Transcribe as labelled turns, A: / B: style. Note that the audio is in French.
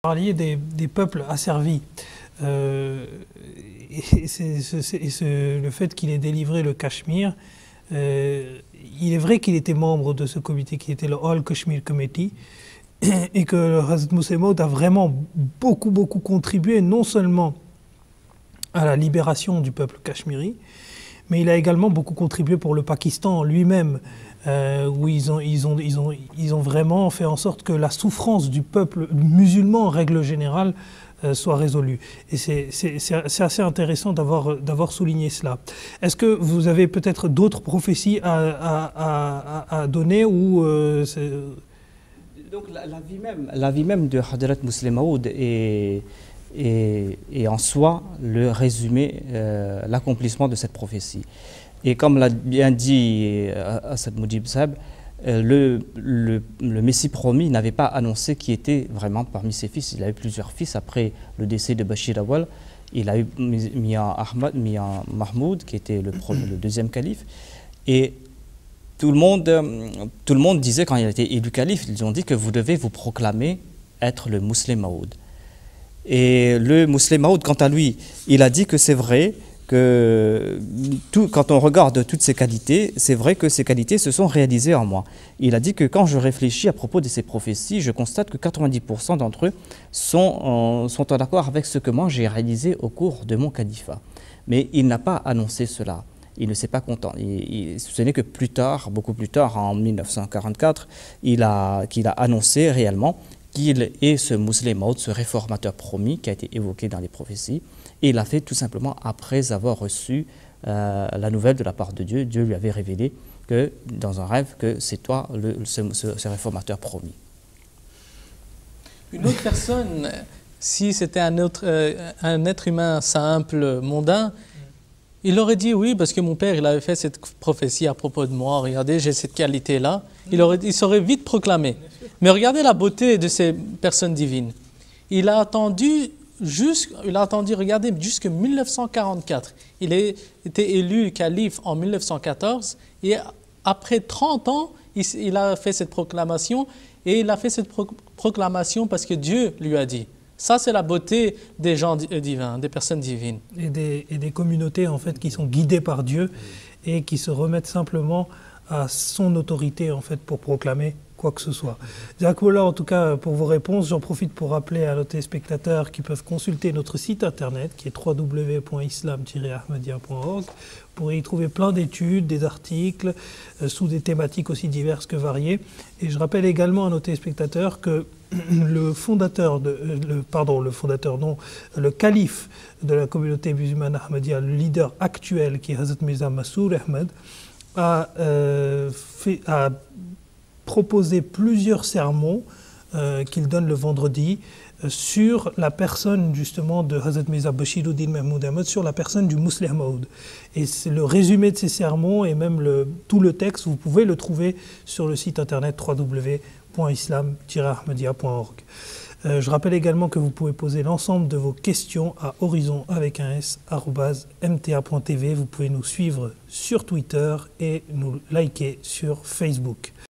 A: Parliez des peuples asservis. Le fait qu'il ait délivré le Cachemire, il est vrai qu'il était membre de ce comité qui était le All Kashmir Committee et que le Hazrat Musleh Maud a vraiment beaucoup contribué non seulement à la libération du peuple cachemiri, mais il a également beaucoup contribué pour le Pakistan lui-même, où ils ont vraiment fait en sorte que la souffrance du peuple musulman en règle générale soit résolue. Et c'est assez intéressant d'avoir souligné cela. Est-ce que vous avez peut-être d'autres prophéties à donner ou
B: Donc la vie même de Hadrat Musleh Maud est en soi le résumé, l'accomplissement de cette prophétie. Et comme l'a bien dit Asad Mujib Saheb, le Messie promis n'avait pas annoncé qui était vraiment parmi ses fils. Il a eu plusieurs fils après le décès de Bashir Awal. Il a eu Mian Mahmoud qui était le deuxième calife. Et tout le monde disait, quand il a été élu calife, ils ont dit que vous devez vous proclamer être le Musleh Maud. Et le Musleh Maud, quant à lui, il a dit que c'est vrai que quand on regarde toutes ces qualités, c'est vrai que ces qualités se sont réalisées en moi. Il a dit que quand je réfléchis à propos de ces prophéties, je constate que 90% d'entre eux sont en accord avec ce que moi j'ai réalisé au cours de mon califat. Mais il n'a pas annoncé cela. Il ne s'est pas content. Ce n'est que plus tard, beaucoup plus tard, en 1944, qu'il a annoncé réellement qu'il est ce Musleh Maud, ce réformateur promis qui a été évoqué dans les prophéties. Et il l'a fait tout simplement après avoir reçu la nouvelle de la part de Dieu. Dieu lui avait révélé que, dans un rêve, que c'est toi ce réformateur promis.
C: Une autre personne, si c'était un être humain simple, mondain, il aurait dit oui, parce que mon père il avait fait cette prophétie à propos de moi, regardez, j'ai cette qualité-là. Il serait vite proclamé. Mais regardez la beauté de ces personnes divines. Il a attendu, regardez, jusqu'en 1944. Il a été élu calife en 1914 et après 30 ans, il a fait cette proclamation et il a fait cette proclamation parce que Dieu lui a dit. Ça, c'est la beauté des gens divins, des personnes divines.
A: Et des communautés en fait qui sont guidées par Dieu et qui se remettent simplement à son autorité en fait pour proclamer quoi que ce soit. Jazakumullah en tout cas pour vos réponses. J'en profite pour rappeler à nos téléspectateurs qui peuvent consulter notre site internet qui est www.islam-ahmadiyya.org. Vous pourrez y trouver plein d'études, des articles sous des thématiques aussi diverses que variées. Et je rappelle également à nos téléspectateurs que le calife de la communauté musulmane Ahmadiyya, le leader actuel qui est Hazrat Mirza Masroor Ahmad, a proposé plusieurs sermons qu'il donne le vendredi sur la personne justement de Hazrat Mirza Bashiruddin Mahmoud Ahmad, sur la personne du Musleh Maud. Et c'est le résumé de ces sermons et même tout le texte, vous pouvez le trouver sur le site internet www.islam-ahmadiyya.org. Je rappelle également que vous pouvez poser l'ensemble de vos questions à horizon@mta.tv. Vous pouvez nous suivre sur Twitter et nous liker sur Facebook.